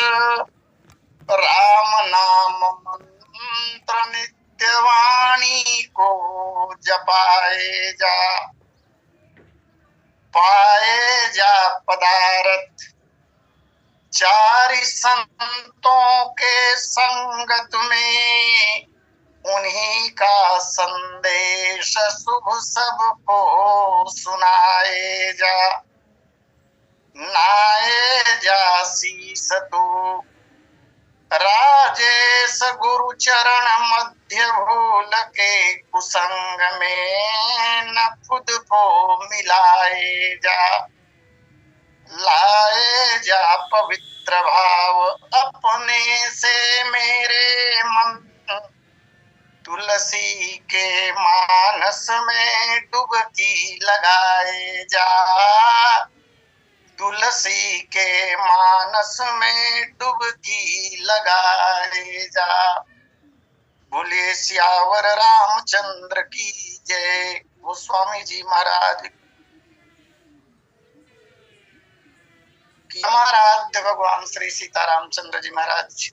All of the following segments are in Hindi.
राम नाम मंत्र नित्यवाणी को जपाए जा, पाए जा पदार्थ चारि संतों के संगत में। उन्हीं का संदेश शुभ सबको सुनाए जा, नाए जा शीस तू राजेश गुरु चरण मध्य भूल के कुसंग में। न खुद को मिलाए जा, लाए जा पवित्र भाव अपने से मेरे मन। तुलसी के मानस में डुबकी लगाए जा, तुलसी के मानस में डुबकी लगाए जा। बोलिए सियावर रामचंद्र की जय। गोस्वामी जी महाराज हमारा आद्य भगवान श्री सीतारामचंद्र जी महाराज,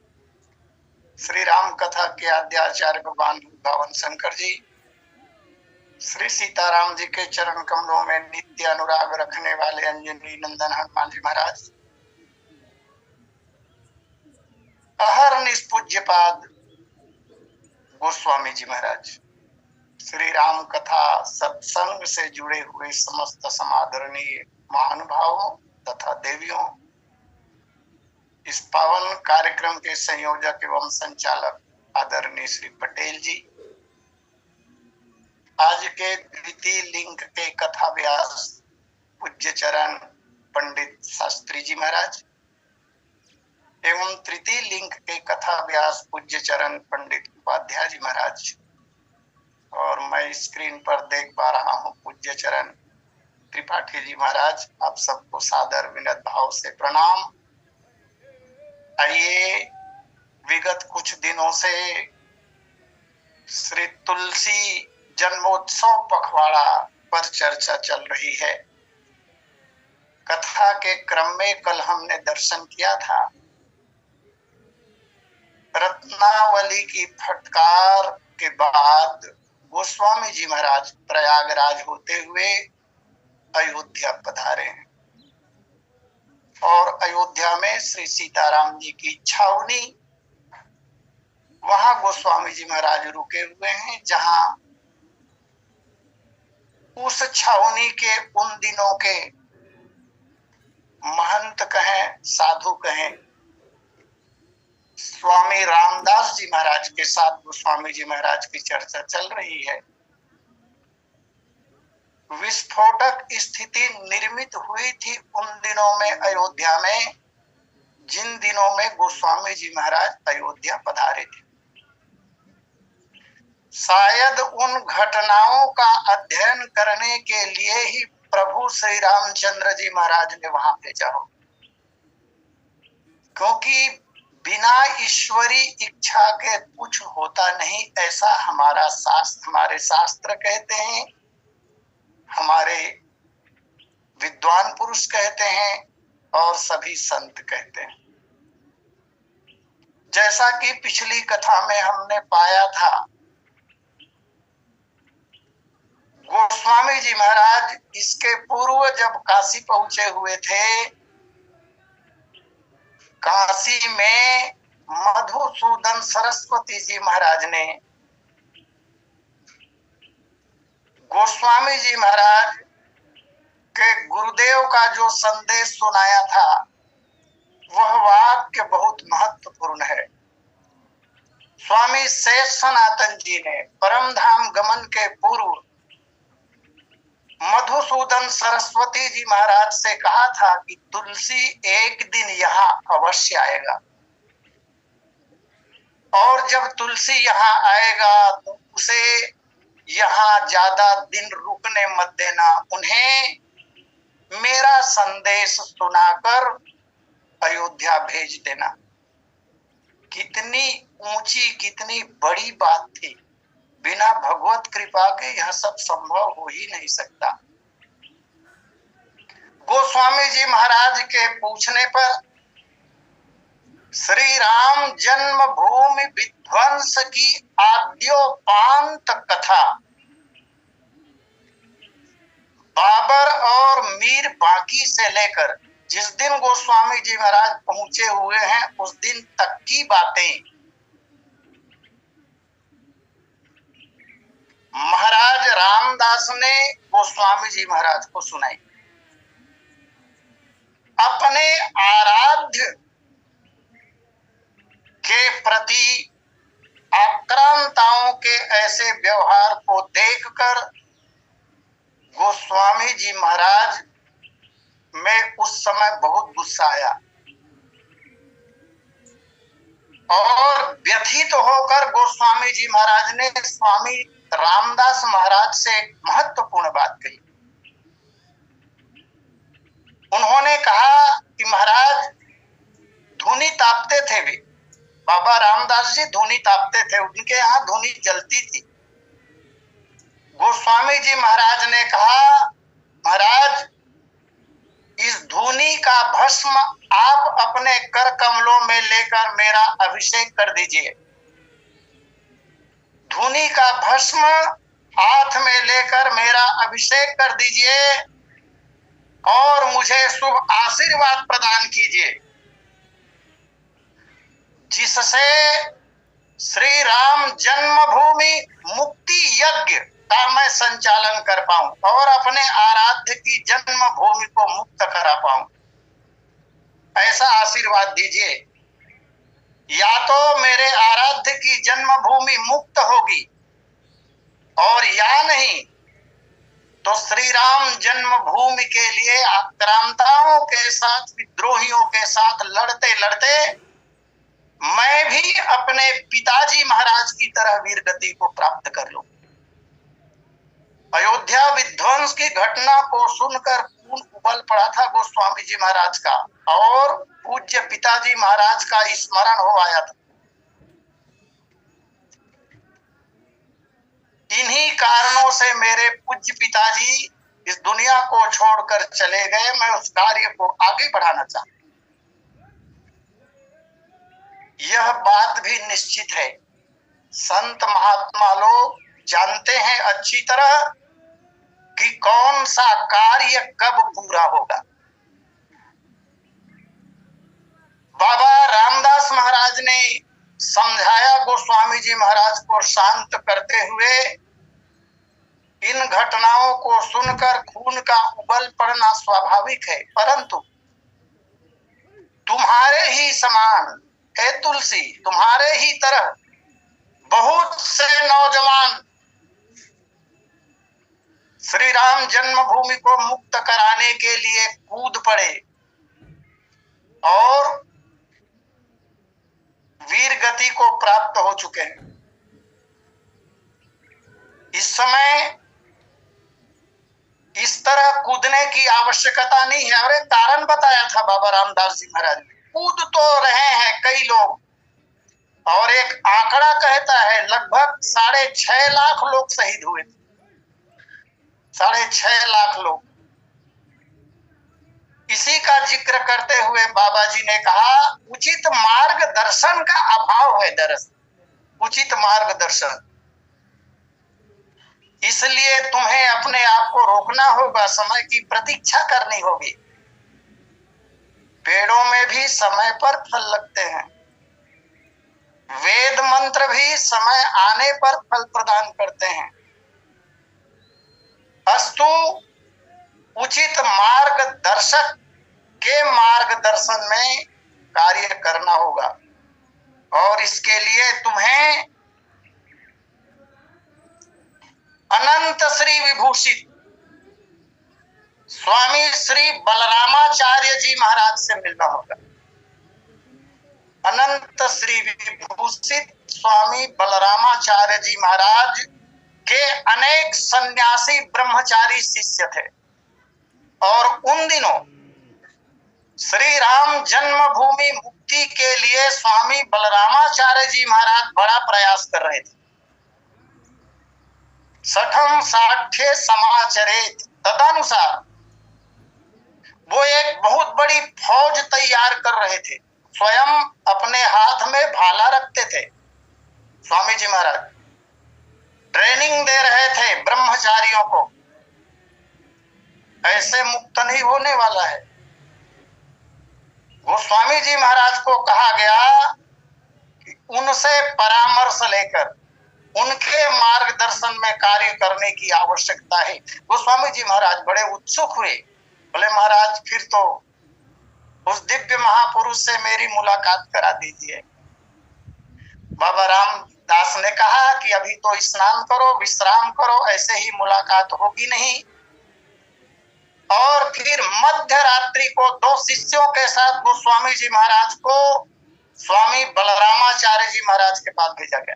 श्री राम कथा के आद्याचार्य भगवान भगवान शंकर जी, श्री सीताराम जी के चरण कमलों में नित्य अनुराग रखने वाले अंजनी नंदन हनुमान जी महाराज, अहर निष्पूज्यपाद गोस्वामी जी महाराज, श्री राम कथा सत्संग से जुड़े हुए समस्त समादरणीय महानुभावों तथा देवियों, इस पावन कार्यक्रम के संयोजक एवं संचालक आदरणीय श्री पटेल जी, आज के द्वितीय लिंक के कथा व्यास पूज्य चरण पंडित शास्त्री जी महाराज एवं तृतीय लिंक के कथा व्यास पूज्य चरण पंडित उपाध्याय जी महाराज, और मैं स्क्रीन पर देख पा रहा हूँ पूज्य चरण त्रिपाठी जी महाराज, आप सबको सादर विनत भाव से प्रणाम। आइए, विगत कुछ दिनों से श्री तुलसी जन्मोत्सव पखवाड़ा पर चर्चा चल रही है। कथा के क्रम में कल हमने दर्शन किया था रत्नावली की फटकार के बाद गोस्वामी जी महाराज प्रयागराज होते हुए अयोध्या पधारे हैं, और अयोध्या में श्री सीताराम जी की छावनी, वहां गोस्वामी जी महाराज रुके हुए हैं, जहां उस छावनी के उन दिनों के महंत कहें, साधु कहें, स्वामी रामदास जी महाराज के साथ गोस्वामी जी महाराज की चर्चा चल रही है। विस्फोटक स्थिति निर्मित हुई थी उन दिनों में अयोध्या में, जिन दिनों में गोस्वामी जी महाराज अयोध्या पधारे थे। शायद उन घटनाओं का अध्ययन करने के लिए ही प्रभु श्री रामचंद्र जी महाराज ने वहां भेजा हो, क्योंकि बिना ईश्वरी इच्छा के कुछ होता नहीं, ऐसा हमारे शास्त्र कहते हैं, हमारे विद्वान पुरुष कहते हैं, और सभी संत कहते हैं। जैसा कि पिछली कथा में हमने पाया था, गोस्वामी जी महाराज इसके पूर्व जब काशी पहुंचे हुए थे, काशी में मधुसूदन सरस्वती जी महाराज ने गोस्वामी जी महाराज के गुरुदेव का जो संदेश सुनाया था, वह वाक्य बहुत महत्वपूर्ण है। स्वामी शेष सनातन जी ने परम धाम गमन के पूर्व मधुसूदन सरस्वती जी महाराज से कहा था कि तुलसी एक दिन यहाँ अवश्य आएगा, और जब तुलसी यहाँ आएगा तो उसे यहाँ ज्यादा दिन रुकने मत देना, उन्हें मेरा संदेश सुनाकर अयोध्या भेज देना। कितनी ऊंची, कितनी बड़ी बात थी। बिना भगवत कृपा के यह सब संभव हो ही नहीं सकता। गोस्वामी जी महाराज के पूछने पर श्री राम जन्मभूमि विध्वंस की आद्योपांत कथा बाबर और मीर बाकी से लेकर जिस दिन गोस्वामी जी महाराज पहुंचे हुए हैं उस दिन तक की बातें महाराज रामदास ने गोस्वामी जी महाराज को सुनाई। अपने आराध्य के प्रति आक्रांताओं के ऐसे व्यवहार को देखकर गोस्वामी जी महाराज में उस समय बहुत गुस्सा आया और व्यथित होकर गोस्वामी जी महाराज ने स्वामी रामदास महाराज से एक महत्वपूर्ण बात कही। उन्होंने कहा कि महाराज धूनी तापते थे भी, बाबा रामदास जी धूनी तापते थे, उनके यहाँ धूनी जलती थी। गोस्वामी जी महाराज ने कहा महाराज इस धूनी का भस्म आप अपने कर कमलों में लेकर मेरा अभिषेक कर दीजिए। धूनी का भस्म हाथ में लेकर मेरा अभिषेक कर दीजिए और मुझे शुभ आशीर्वाद प्रदान कीजिए जिससे श्री राम जन्मभूमि मुक्ति यज्ञ का मैं संचालन कर पाऊं और अपने आराध्य की जन्मभूमि को मुक्त करा पाऊं। ऐसा आशीर्वाद दीजिए। या तो मेरे आराध्य की जन्मभूमि मुक्त होगी और या नहीं तो श्री राम जन्मभूमि के लिए आक्रांताओं के साथ, विद्रोहियों के साथ लड़ते लड़ते मैं भी अपने पिताजी महाराज की तरह वीरगति को प्राप्त कर लूं। अयोध्या विध्वंस की घटना को सुनकर खून उबल पड़ा था गोस्वामी जी महाराज का और पूज्य पिताजी महाराज का स्मरण हो आया था। इन्हीं कारणों से मेरे पूज्य पिताजी इस दुनिया को छोड़कर चले गए। मैं उस कार्य को आगे बढ़ाना चाहता हूं। यह बात भी निश्चित है, संत महात्मा लोग जानते हैं अच्छी तरह कि कौन सा कार्य कब पूरा होगा। बाबा रामदास महाराज ने समझाया गोस्वामी जी महाराज को शांत करते हुए, इन घटनाओं को सुनकर खून का उबल पड़ना स्वाभाविक है, परंतु तुम्हारे ही समान हे तुलसी, तुम्हारे ही तरह बहुत से नौजवान श्री राम जन्मभूमि को मुक्त कराने के लिए कूद पड़े और वीर गति को प्राप्त हो चुके हैं। इस समय इस तरह कूदने की आवश्यकता नहीं है। और एक कारण बताया था बाबा रामदास जी महाराज ने, कूद तो रहे हैं कई लोग और एक आंकड़ा कहता है लगभग 6.5 लाख लोग शहीद हुए थे। 6.5 लाख लोग। इसी का जिक्र करते हुए बाबा जी ने कहा उचित मार्गदर्शन का अभाव है, दरअसल उचित मार्गदर्शन। इसलिए तुम्हें अपने आप को रोकना होगा, समय की प्रतीक्षा करनी होगी। पेड़ों में भी समय पर फल लगते हैं, वेद मंत्र भी समय आने पर फल प्रदान करते हैं। अस्तु उचित मार्गदर्शक के मार्गदर्शन में कार्य करना होगा और इसके लिए तुम्हें अनंत श्री विभूषित स्वामी श्री बलरामाचार्य जी महाराज से मिलना होगा। अनंत श्री विभूषित स्वामी बलरामाचार्य जी महाराज के अनेक सन्यासी ब्रह्मचारी शिष्य थे और उन दिनों श्री राम जन्मभूमि मुक्ति के लिए स्वामी बलरामाचार्य जी महाराज बड़ा प्रयास कर रहे थे। सठम साठ्य समाचरेत, तदनुसार वो एक बहुत बड़ी फौज तैयार कर रहे थे। स्वयं अपने हाथ में भाला रखते थे। स्वामी जी महाराज ट्रेनिंग दे रहे थे ब्रह्मचारियों को, ऐसे मुक्त नहीं होने वाला है। गोस्वामी जी महाराज को कहा गया कि उनसे परामर्श लेकर उनके मार्गदर्शन में कार्य करने की आवश्यकता है। गोस्वामी जी महाराज बड़े उत्सुक हुए, बोले महाराज फिर तो उस दिव्य महापुरुष से मेरी मुलाकात करा दीजिए। बाबा रामदास ने कहा कि अभी तो स्नान करो, विश्राम करो, ऐसे ही मुलाकात होगी नहीं। और फिर मध्य रात्रि को 2 शिष्यों के साथ गोस्वामी जी महाराज को स्वामी बलरामाचार्य जी महाराज के पास भेजा गया।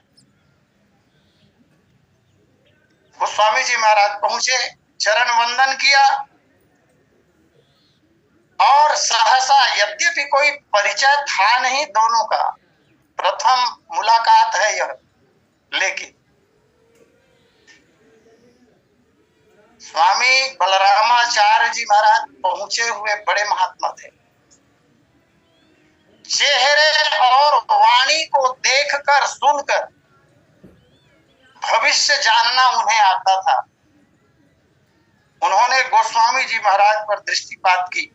गोस्वामी जी महाराज पहुंचे, चरण वंदन किया और सहसा, यद्यपि कोई परिचय था नहीं दोनों का, प्रथम मुलाकात है यह, लेकिन स्वामी बलरामाचार्य जी महाराज पहुंचे हुए बड़े महात्मा थे। चेहरे और वाणी को देखकर सुनकर भविष्य जानना उन्हें आता था। उन्होंने गोस्वामी जी महाराज पर दृष्टिपात की,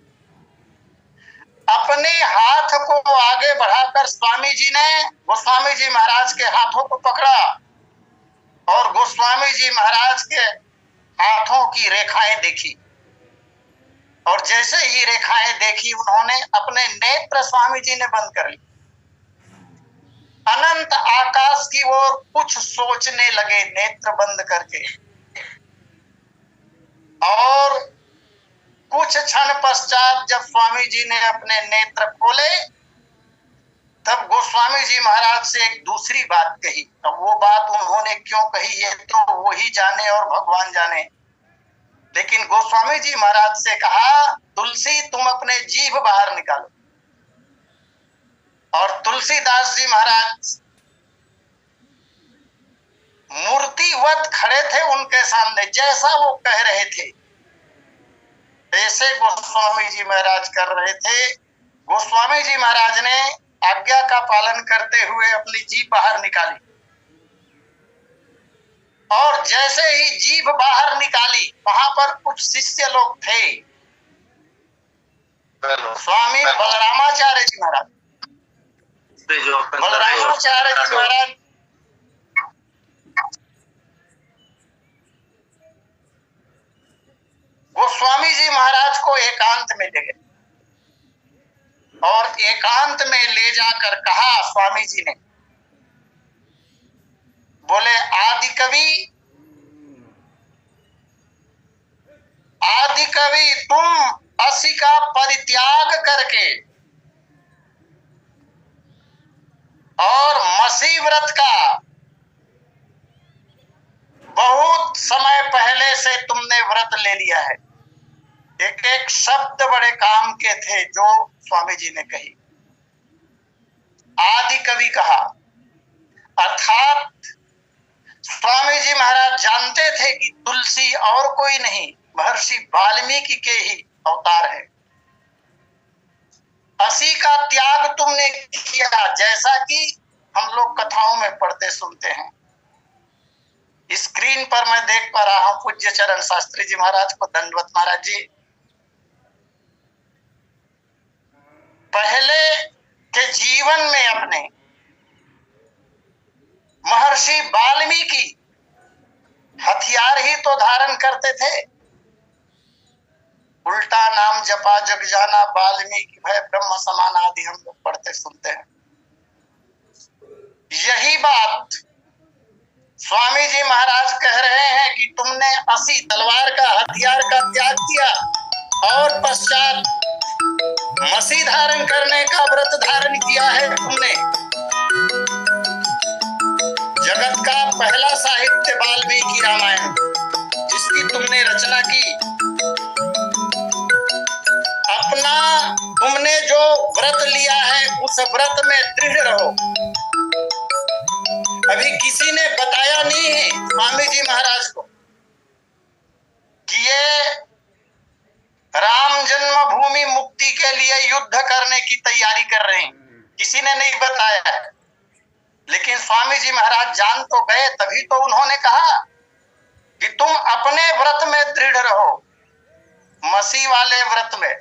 अपने हाथ को आगे बढ़ाकर स्वामी जी ने गोस्वामी जी महाराज के हाथों को पकड़ा और गोस्वामी जी महाराज के हाथों की रेखाएं देखी। और जैसे ही रेखाएं देखी, उन्होंने अपने नेत्र स्वामी जी ने बंद कर ली, अनंत आकाश की ओर कुछ सोचने लगे नेत्र बंद करके। और कुछ क्षण पश्चात जब स्वामी जी ने अपने नेत्र खोले, तब गोस्वामी जी महाराज से एक दूसरी बात कही। अब वो बात उन्होंने क्यों कही ये तो वो ही जाने और भगवान जाने, लेकिन गोस्वामी जी महाराज से कहा, तुलसी तुम अपने जीभ बाहर निकालो। और तुलसीदास जी महाराज मूर्तिवत खड़े थे उनके सामने, जैसा वो कह रहे थे ऐसे गोस्वामी जी महाराज कर रहे थे। गोस्वामी जी महाराज ने आज्ञा का पालन करते हुए अपनी जीभ बाहर निकाली, और जैसे ही जीभ बाहर निकाली, वहां पर कुछ शिष्य लोग थे। स्वामी बलरामाचार्य जी महाराज, बलरामाचार्य जी महाराज गोस्वामी जी महाराज को एकांत में ले गए और एकांत में ले जाकर कहा स्वामी जी ने, बोले आदि कवि तुम असी का परित्याग करके और मसी व्रत का बहुत समय पहले से तुमने व्रत ले लिया है। एक एक शब्द बड़े काम के थे जो स्वामी जी ने कही। आदि कवि कहा, अर्थात स्वामी जी महाराज जानते थे कि तुलसी और कोई नहीं, महर्षि वाल्मीकि के ही अवतार है। असी का त्याग तुमने किया, जैसा कि हम लोग कथाओं में पढ़ते सुनते हैं। स्क्रीन पर मैं देख पा रहा हूं पूज्य चरण शास्त्री जी महाराज को, दंडवत महाराज जी। पहले के जीवन में अपने महर्षि वाल्मीकि हथियार ही तो धारण करते थे। उल्टा नाम जपा जग जाना, वाल्मीकि भय ब्रह्म समान आदि हम लोग पढ़ते सुनते हैं। यही बात स्वामी जी महाराज कह रहे हैं कि तुमने असी तलवार का, हथियार का त्याग किया और पश्चात मसी धारण करने का व्रत धारण किया है तुमने। जगत का पहला साहित्य वाल्मीकि रामायण, जिसकी तुमने रचना की, अपना तुमने जो व्रत लिया है उस व्रत में दृढ़ रहो। अभी किसी ने बताया नहीं है स्वामी जी महाराज को कि ये राम जन्मभूमि मुक्ति के लिए युद्ध करने की तैयारी कर रहे हैं। किसी ने नहीं बताया है। लेकिन स्वामी जी महाराज जान तो गए, तभी तो उन्होंने कहा कि तुम अपने व्रत में दृढ़ रहो, मसीह वाले व्रत में।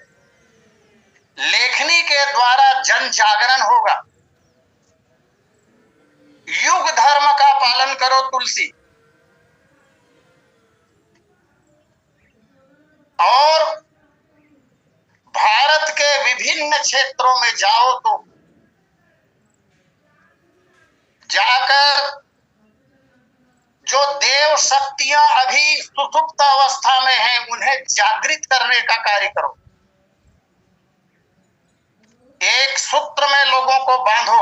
लेखनी के द्वारा जन जागरण होगा। युग धर्म का पालन करो तुलसी। और भारत के विभिन्न क्षेत्रों में जाओ तो जाकर जो देव शक्तियां अभी सुसुप्त अवस्था में हैं उन्हें जागृत करने का कार्य करो। एक सूत्र में लोगों को बांधो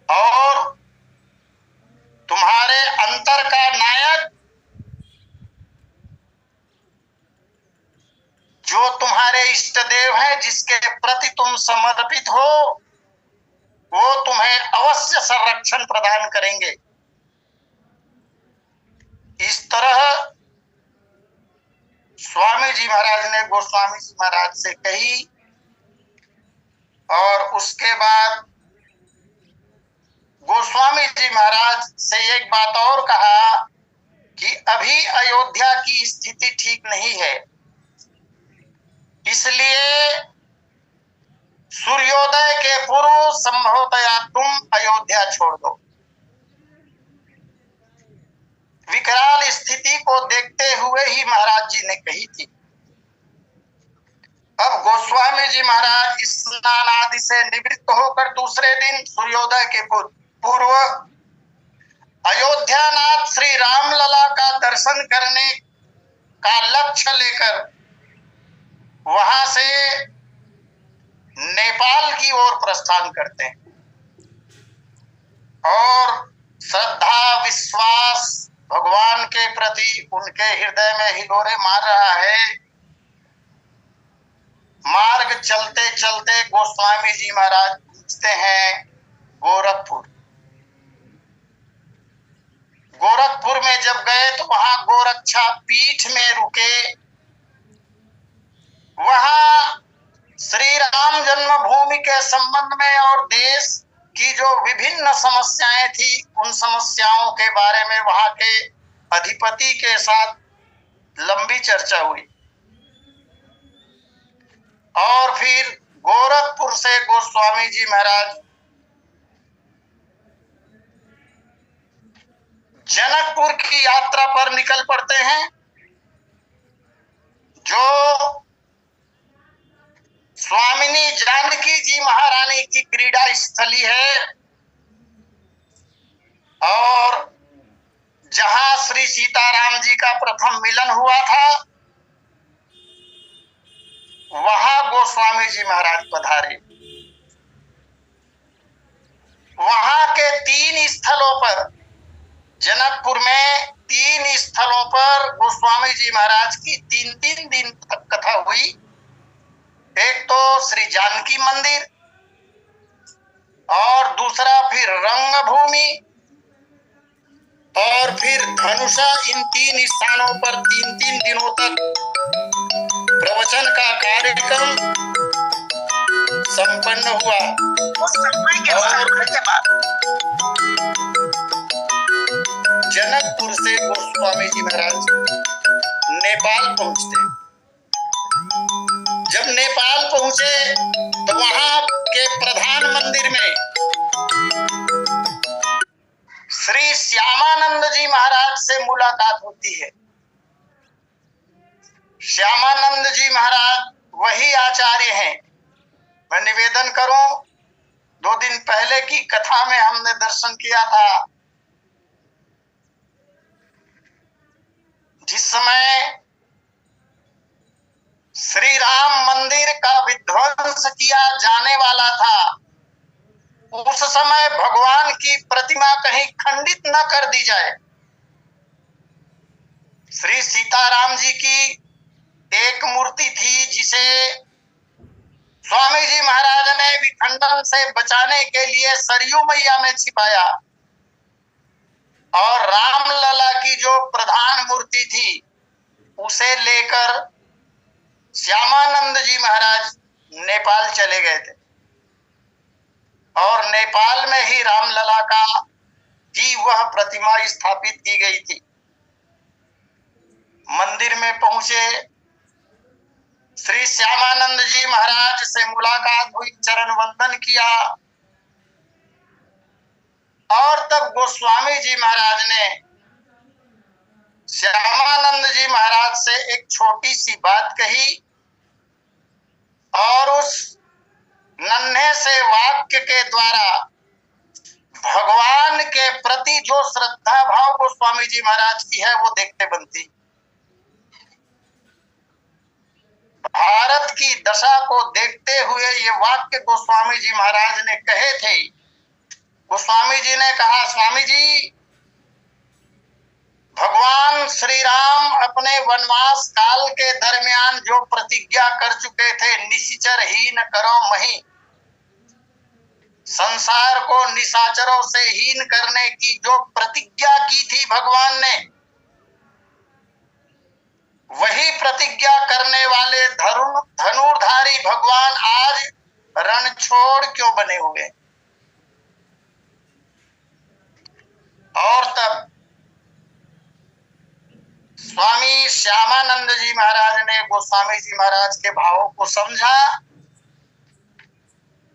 और तुम्हारे अंतर का नायक जो तुम्हारे इष्ट देव हैं, जिसके प्रति तुम समर्पित हो, वो तुम्हें अवश्य संरक्षण प्रदान करेंगे। इस तरह स्वामी जी महाराज ने गोस्वामी जी महाराज से कही। और उसके बाद गोस्वामी जी महाराज से एक बात और कहा कि अभी अयोध्या की स्थिति ठीक नहीं है, इसलिए सूर्योदय के पूर्व संभवतया तुम अयोध्या छोड़ दो। विकराल स्थिति को देखते हुए ही महाराज जी ने कही थी। अब गोस्वामी जी महाराज स्नान आदि से निवृत्त होकर दूसरे दिन सूर्योदय के पूर्व अयोध्यानाथ श्री रामलला का दर्शन करने का लक्ष्य लेकर वहां से नेपाल की ओर प्रस्थान करते हैं। और श्रद्धा विश्वास भगवान के प्रति उनके हृदय में हिलोरे मार रहा है। मार्ग चलते चलते गोस्वामी जी महाराज पहुंचते हैं गोरखपुर। गोरखपुर में जब गए तो वहां गोरक्षा पीठ में रुके। वहां श्री राम जन्मभूमि के संबंध में और देश की जो विभिन्न समस्याएं थी, उन समस्याओं के बारे में वहां के अधिपति के साथ लंबी चर्चा हुई। और फिर गोरखपुर से गोस्वामी जी महाराज जनकपुर की यात्रा पर निकल पड़ते हैं, जो स्वामिनी जानकी जी महारानी की क्रीड़ा स्थली है और जहां श्री सीताराम जी का प्रथम मिलन हुआ था, वहां गोस्वामी जी महाराज पधारे। वहां के 3 स्थलों पर, जनकपुर में 3 स्थलों पर गोस्वामी जी महाराज की 3-3 दिन तक कथा हुई। एक तो श्री जानकी मंदिर और दूसरा फिर रंगभूमि और फिर धनुषा। इन 3 स्थानों पर 3-3 दिनों तक प्रवचन का कार्यक्रम संपन्न हुआ। और जनकपुर से गोस्वामी जी महाराज नेपाल पहुंचते। जब नेपाल पहुंचे तो वहां के प्रधान मंदिर में श्री श्यामानंद जी महाराज से मुलाकात होती है। श्यामानंद जी महाराज वही आचार्य हैं। मैं निवेदन करूं, 2 दिन पहले की कथा में हमने दर्शन किया था, जिस समय श्री राम मंदिर का विध्वंस किया जाने वाला था, उस समय भगवान की प्रतिमा कहीं खंडित न कर दी जाए। श्री सीताराम जी की एक मूर्ति थी जिसे स्वामी जी महाराज ने विखंडन से बचाने के लिए सरयू मैया में छिपाया। और रामलला की जो प्रधान मूर्ति थी उसे लेकर श्यामानंद जी महाराज नेपाल चले गए थे। और नेपाल में ही रामलला की वह प्रतिमा स्थापित की गई थी। मंदिर में पहुंचे, श्री श्यामानंद जी महाराज से मुलाकात हुई, चरण वंदन किया और तब गोस्वामी जी महाराज ने श्यामानंद जी महाराज से एक छोटी सी बात कही और उस नन्हे से वाक्य के द्वारा भगवान के प्रति जो श्रद्धा भाव गोस्वामी जी महाराज की है वो देखते बनती। भारत की दशा को देखते हुए ये वाक्य गोस्वामी जी महाराज ने कहे थे। गोस्वामी जी ने कहा, स्वामी जी, भगवान श्री राम अपने वनवास काल के दरमियान जो प्रतिज्ञा कर चुके थे, निशाचर हीन करो मही, संसार को निशाचरों से हीन करने की जो प्रतिज्ञा की थी भगवान ने, वही प्रतिज्ञा करने वाले धनुर्धारी भगवान आज रण छोड़ क्यों बने हुए। और तब स्वामी श्यामानंद जी महाराज ने गोस्वामी जी महाराज के भावों को समझा।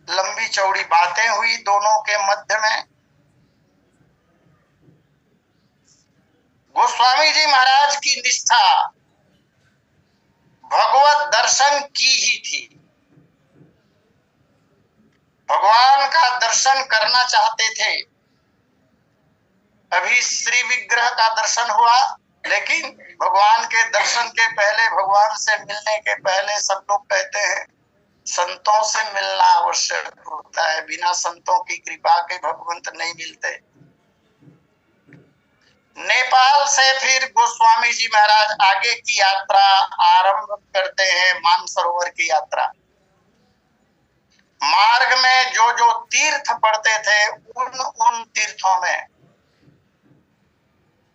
लंबी चौड़ी बातें हुई दोनों के मध्य में। गोस्वामी जी महाराज की निष्ठा भगवत दर्शन की ही थी। भगवान का दर्शन करना चाहते थे। अभी श्री विग्रह का दर्शन हुआ, लेकिन भगवान के दर्शन के पहले, भगवान से मिलने के पहले सब लोग कहते हैं संतों से मिलना आवश्यक होता है। बिना संतों की कृपा के भगवंत नहीं मिलते। नेपाल से फिर गोस्वामी जी महाराज आगे की यात्रा आरंभ करते हैं, मानसरोवर की यात्रा। मार्ग में जो जो तीर्थ पड़ते थे उन तीर्थों में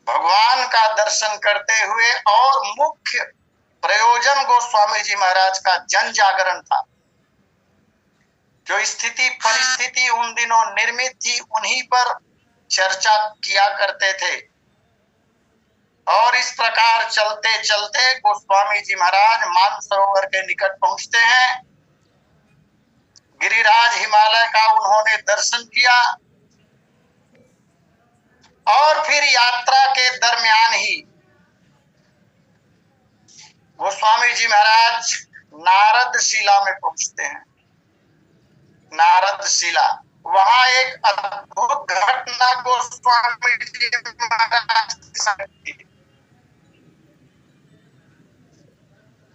भगवान का दर्शन करते हुए, और मुख्य प्रयोजन गोस्वामी जी महाराज का जन जागरण था। जो स्थिति परिस्थिति उन दिनों निर्मित थी उन्हीं पर चर्चा किया करते थे। और इस प्रकार चलते चलते गोस्वामी जी महाराज मानसरोवर के निकट पहुंचते हैं। गिरिराज हिमालय का उन्होंने दर्शन किया और फिर यात्रा के दरमियान ही गोस्वामी जी महाराज नारद शिला में पहुंचते हैं। नारद शिला, वहां एक अद्भुत घटना गोस्वामी जी महाराज के साथ थी।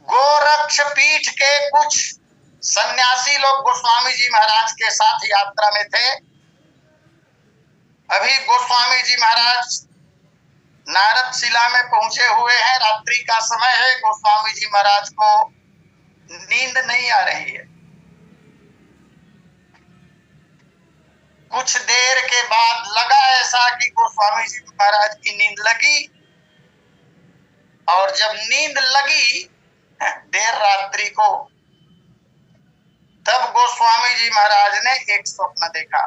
गोरक्ष पीठ के कुछ सन्यासी लोग गोस्वामी जी महाराज के साथ यात्रा में थे। अभी गोस्वामी जी महाराज नारद शिला में पहुंचे हुए हैं, रात्रि का समय है। गोस्वामी जी महाराज को नींद नहीं आ रही है। कुछ देर के बाद लगा ऐसा कि गोस्वामी जी महाराज की नींद लगी, और जब नींद लगी देर रात्रि को, तब गोस्वामी जी महाराज ने एक स्वप्न देखा।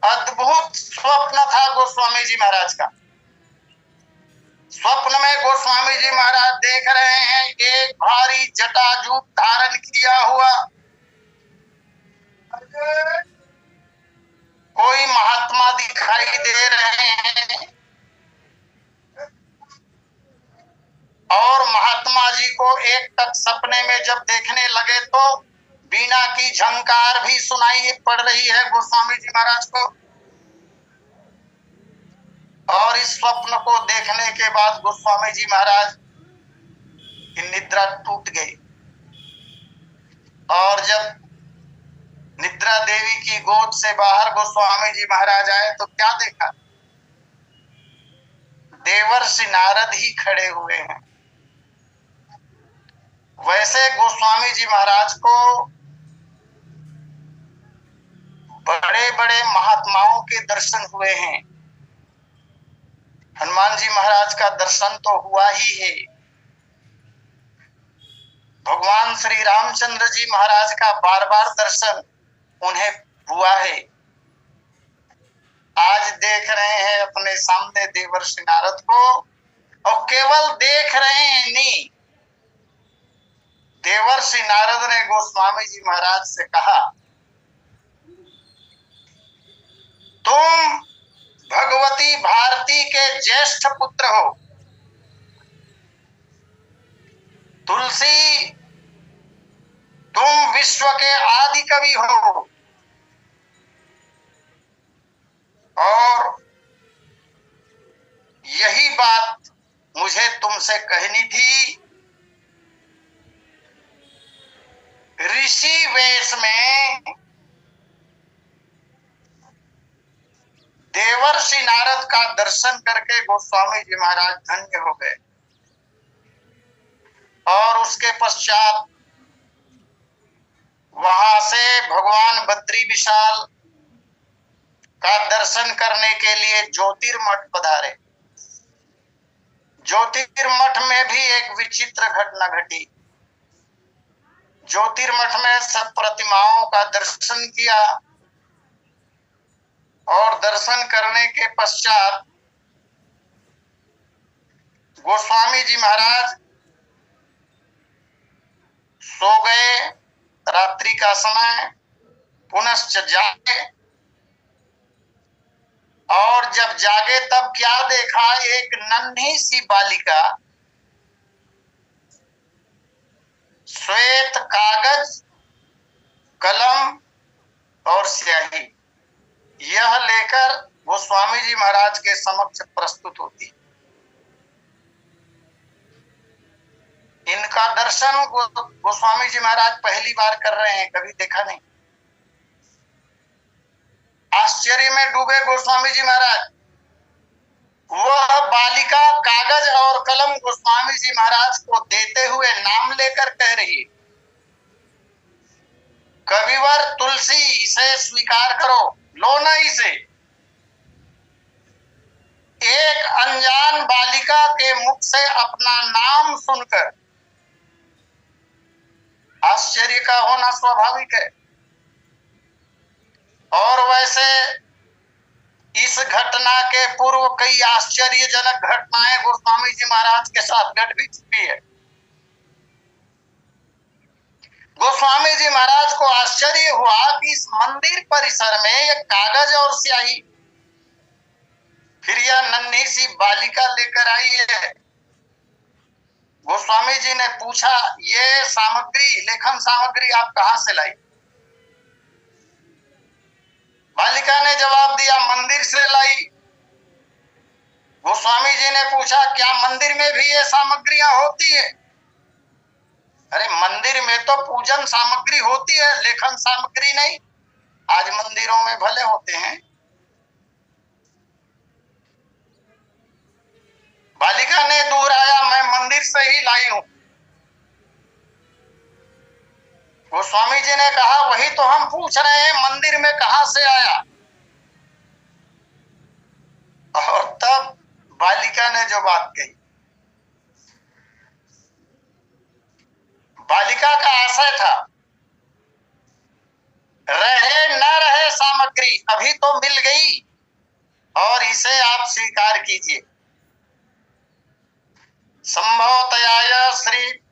अद्भुत स्वप्न था गोस्वामी जी महाराज का। स्वप्न में गोस्वामी जी महाराज देख रहे हैं एक भारी जटाजूट धारण किया हुआ कोई महात्मा दिखाई दे रहे हैं, और महात्मा जी को एक तक सपने में जब देखने लगे तो बीना की झंकार भी सुनाई पड़ रही है गोस्वामी जी महाराज को। और इस स्वप्न को देखने के बाद गोस्वामी जी महाराज की निद्रा टूट गई, और जब निद्रा देवी की गोद से बाहर गोस्वामी जी महाराज आए तो क्या देखा? देवर्षि नारद ही खड़े हुए हैं। वैसे गोस्वामी जी महाराज को बड़े बड़े महात्माओं के दर्शन हुए हैं। हनुमान जी महाराज का दर्शन तो हुआ ही है। भगवान श्री रामचंद्र जी महाराज का बार बार दर्शन उन्हें हुआ है। आज देख रहे हैं अपने सामने देवर्षि नारद को, और केवल देख रहे हैं नहीं, देवर्षि नारद ने गोस्वामी जी महाराज से कहा, तुम भगवती भारती के ज्येष्ठ पुत्र हो, तुलसी तुम विश्व के आदि कवि हो, और यही बात मुझे तुमसे कहनी थी। ऋषि वेश में देवर्षि नारद का दर्शन करके गोस्वामी जी महाराज धन्य हो गए, और उसके पश्चात वहां से भगवान बद्री विशाल का दर्शन करने के लिए ज्योतिर्मठ पधारे। ज्योतिर्मठ में भी एक विचित्र घटना घटी। ज्योतिर्मठ में सब प्रतिमाओं का दर्शन किया, और दर्शन करने के पश्चात गोस्वामी जी महाराज सो गए। रात्रि का समय, पुनश्च जागे, और जब जागे तब क्या देखा, एक नन्ही सी बालिका श्वेत कागज, कलम और स्याही यह लेकर गोस्वामी जी महाराज के समक्ष प्रस्तुत होती। इनका दर्शन गोस्वामी जी महाराज पहली बार कर रहे हैं, कभी देखा नहीं। आश्चर्य में डूबे गोस्वामी जी महाराज। वह बालिका कागज और कलम गोस्वामी जी महाराज को देते हुए नाम लेकर कह रही, कविवर तुलसी इसे स्वीकार करो, लो न इसे। एक अनजान बालिका के मुख से अपना नाम सुनकर आश्चर्य का होना स्वाभाविक है। और वैसे इस घटना के पूर्व कई आश्चर्यजनक घटनाएं गोस्वामी जी महाराज के साथ घट भी चुकी है। गोस्वामी जी महाराज को आश्चर्य हुआ कि इस मंदिर परिसर में यह कागज और स्याही, फिर यह नन्ही सी बालिका लेकर आई है। गोस्वामी जी ने पूछा, ये सामग्री, लेखन सामग्री आप कहां से लाई? बालिका ने जवाब दिया, मंदिर से लाई। गोस्वामी जी ने पूछा, क्या मंदिर में भी ये सामग्रियां होती है? अरे मंदिर में तो पूजन सामग्री होती है, लेखन सामग्री नहीं। आज मंदिरों में भले होते हैं। बालिका ने दोहराया, मैं मंदिर से ही लाई हूं। गोस्वामी जी ने कहा, वही तो हम पूछ रहे हैं, मंदिर में कहां से आया? और तब बालिका ने जो बात कही, बालिका का आशय था, रहे न रहे सामग्री अभी तो मिल गई, और इसे आप स्वीकार कीजिए। संभवतया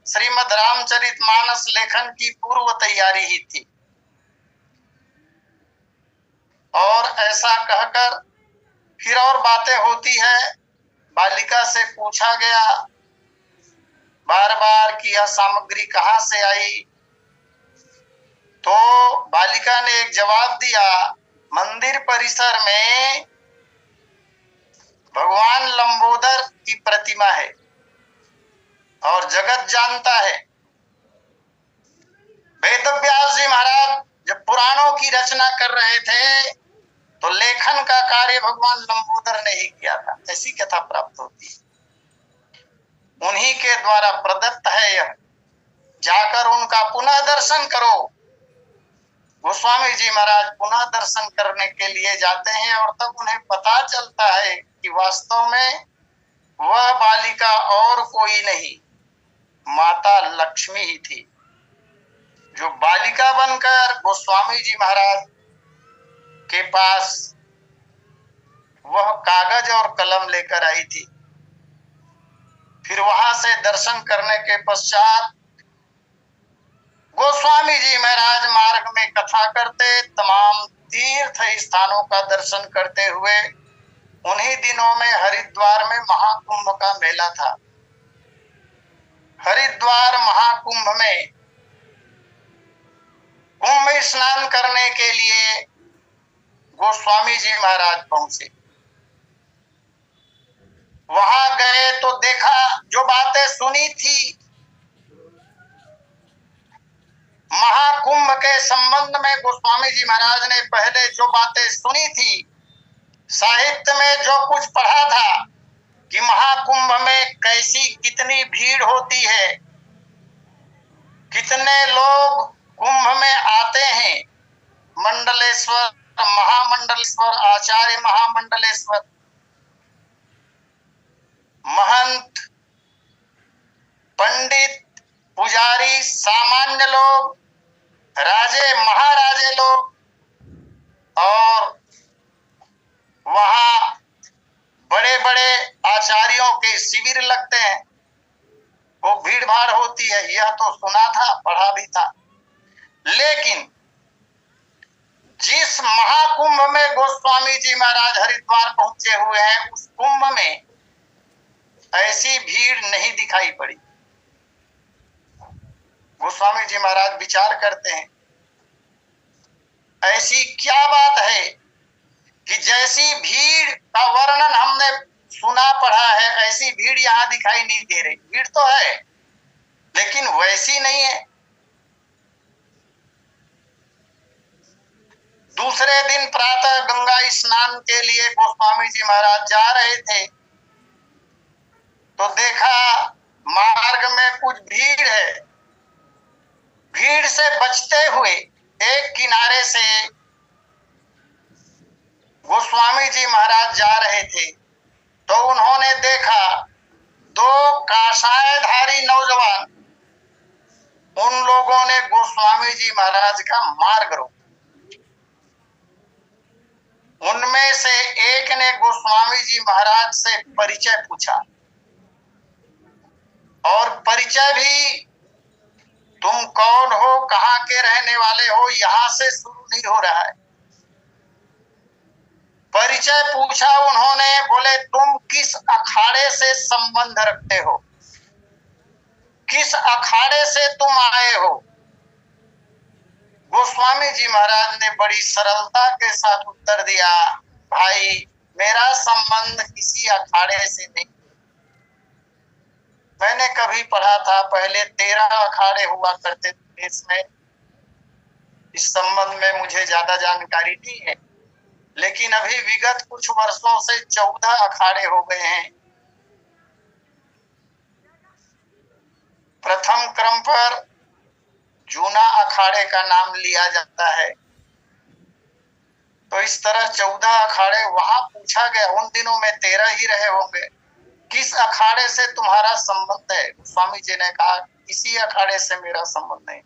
श्रीमद् रामचरितमानस लेखन की पूर्व तैयारी ही थी। और ऐसा कहकर फिर और बातें होती है। बालिका से पूछा गया बार बार कि यह सामग्री कहां से आई, तो बालिका ने एक जवाब दिया, मंदिर परिसर में भगवान लंबोदर की प्रतिमा है और जगत जानता है। वेदव्यास जी महाराज जब पुराणों की रचना कर रहे थे तो लेखन का कार्य भगवान लंबोदर ने ही किया था, ऐसी कथा प्राप्त होती है। उन्हीं के द्वारा प्रदत्त है यह, जाकर उनका पुनः दर्शन करो। गोस्वामी जी महाराज पुनः दर्शन करने के लिए जाते हैं, और तब उन्हें पता चलता है कि वास्तव में वह बालिका और कोई नहीं, माता लक्ष्मी ही थी, जो बालिका बनकर गोस्वामी जी महाराज के पास वह कागज और कलम लेकर आई थी। फिर वहां से दर्शन करने के पश्चात गोस्वामी जी महाराज मार्ग में कथा करते, तमाम तीर्थ स्थानों का दर्शन करते हुए उन्हीं दिनों में हरिद्वार में महाकुंभ का मेला था। हरिद्वार महाकुंभ में कुंभ स्नान करने के लिए गोस्वामी जी महाराज पहुंचे। वहां गए तो देखा, जो बातें सुनी थी महाकुंभ के संबंध में, गोस्वामी जी महाराज ने पहले जो बातें सुनी थी, साहित्य में जो कुछ पढ़ा था कि महाकुंभ में कैसी कितनी भीड़ होती है, कितने लोग कुंभ में आते हैं, मंडलेश्वर, महामंडलेश्वर, आचार्य महामंडलेश्वर, महंत, पंडित, पुजारी, सामान्य लोग, राजे महाराजे लोग, और वहां बड़े बड़े आचार्यों के शिविर लगते हैं, वो भीड़ भाड़ होती है। यह तो सुना था, पढ़ा भी था। लेकिन जिस महाकुंभ में गोस्वामी जी महाराज हरिद्वार पहुंचे हुए हैं, उस कुंभ में ऐसी भीड़ नहीं दिखाई पड़ी। गोस्वामी जी महाराज विचार करते हैं, ऐसी क्या बात है कि जैसी भीड़ का वर्णन हमने सुना पढ़ा है, ऐसी भीड़ यहाँ दिखाई नहीं दे रही। भीड़ तो है लेकिन वैसी नहीं है। दूसरे दिन प्रातः गंगा स्नान के लिए गोस्वामी जी महाराज जा रहे थे तो देखा मार्ग में कुछ भीड़ है। भीड़ से बचते हुए एक किनारे से गोस्वामी जी महाराज जा रहे थे तो उन्होंने देखा दो काषायधारी नौजवान, उन लोगों ने गोस्वामी जी महाराज का मार्ग रोका। उनमें से एक ने गोस्वामी जी महाराज से परिचय पूछा, और परिचय भी तुम कौन हो, कहाँ के रहने वाले हो, यहां से शुरू नहीं हो रहा है। परिचय पूछा उन्होंने, बोले तुम किस अखाड़े से संबंध रखते हो, किस अखाड़े से तुम आए हो। गोस्वामी जी महाराज ने बड़ी सरलता के साथ उत्तर दिया, भाई मेरा संबंध किसी अखाड़े से नहीं। मैंने कभी पढ़ा था पहले 13 अखाड़े हुआ करते थे देश में। इस संबंध में मुझे ज्यादा जानकारी नहीं है, लेकिन अभी विगत कुछ वर्षों से 14 अखाड़े हो गए हैं। प्रथम क्रम पर जूना अखाड़े का नाम लिया जाता है। तो इस तरह 14 अखाड़े वहां पूछा गया। उन दिनों में 13 ही रहे होंगे। किस अखाड़े से तुम्हारा संबंध है? स्वामी जी ने कहा किसी अखाड़े से मेरा संबंध नहीं।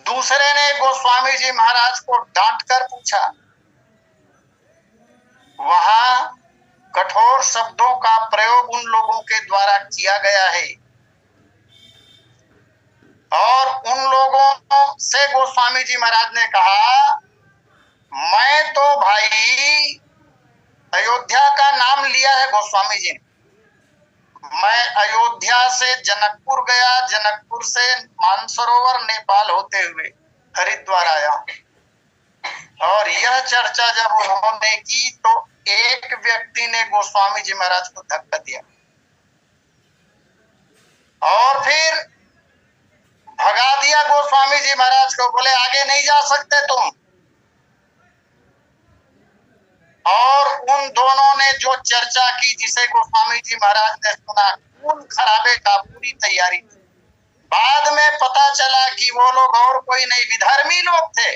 दूसरे ने गोस्वामी जी महाराज को डांट कर पूछा। वहां कठोर शब्दों का प्रयोग उन लोगों के द्वारा किया गया है, और उन लोगों से गोस्वामी जी महाराज ने कहा, मैं तो भाई अयोध्या का नाम लिया है गोस्वामी जी ने। मैं अयोध्या से जनकपुर गया, जनकपुर से मानसरोवर नेपाल होते हुए हरिद्वार आया। और यह चर्चा जब उन्होंने की तो एक व्यक्ति ने गोस्वामी जी महाराज को धक्का दिया और फिर भगा दिया गोस्वामी जी महाराज को। बोले आगे नहीं जा सकते तुम। और उन दोनों ने जो चर्चा की जिसे गोस्वामी जी महाराज ने सुना, खून खराबे का पूरी तैयारी थी। बाद में पता चला कि वो लोग और कोई नहीं, विधर्मी लोग थे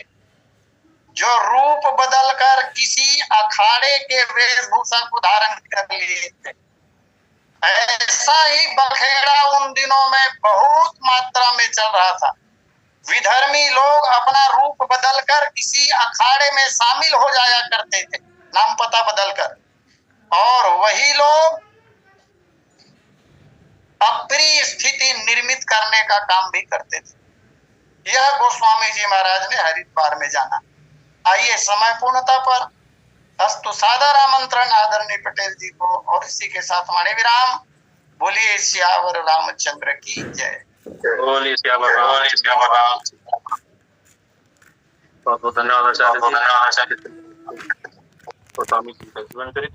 जो रूप बदलकर किसी अखाड़े के वेशभूषा को धारण कर लिए थे। ऐसा ही बखेड़ा उन दिनों में बहुत मात्रा में चल रहा था। विधर्मी लोग अपना रूप बदलकर किसी अखाड़े में शामिल हो जाया करते थे, नाम पता बदलकर, और वही लोग अप्रिय स्थिति निर्मित करने का काम भी करते थे। यह गोस्वामी जी महाराज ने हरिद्वार में जाना। आइए समय पूर्णता पर अस्तु सादर आमंत्रण आदरणीय पटेल जी को, और इसी के साथ वाणी विराम। बोलिए सियावर रामचंद्र की जय। बोलिए सियावर राम। बहुत बहुत धन्यवाद आचार्य जी। स्वामी जी का जीवन चरित्र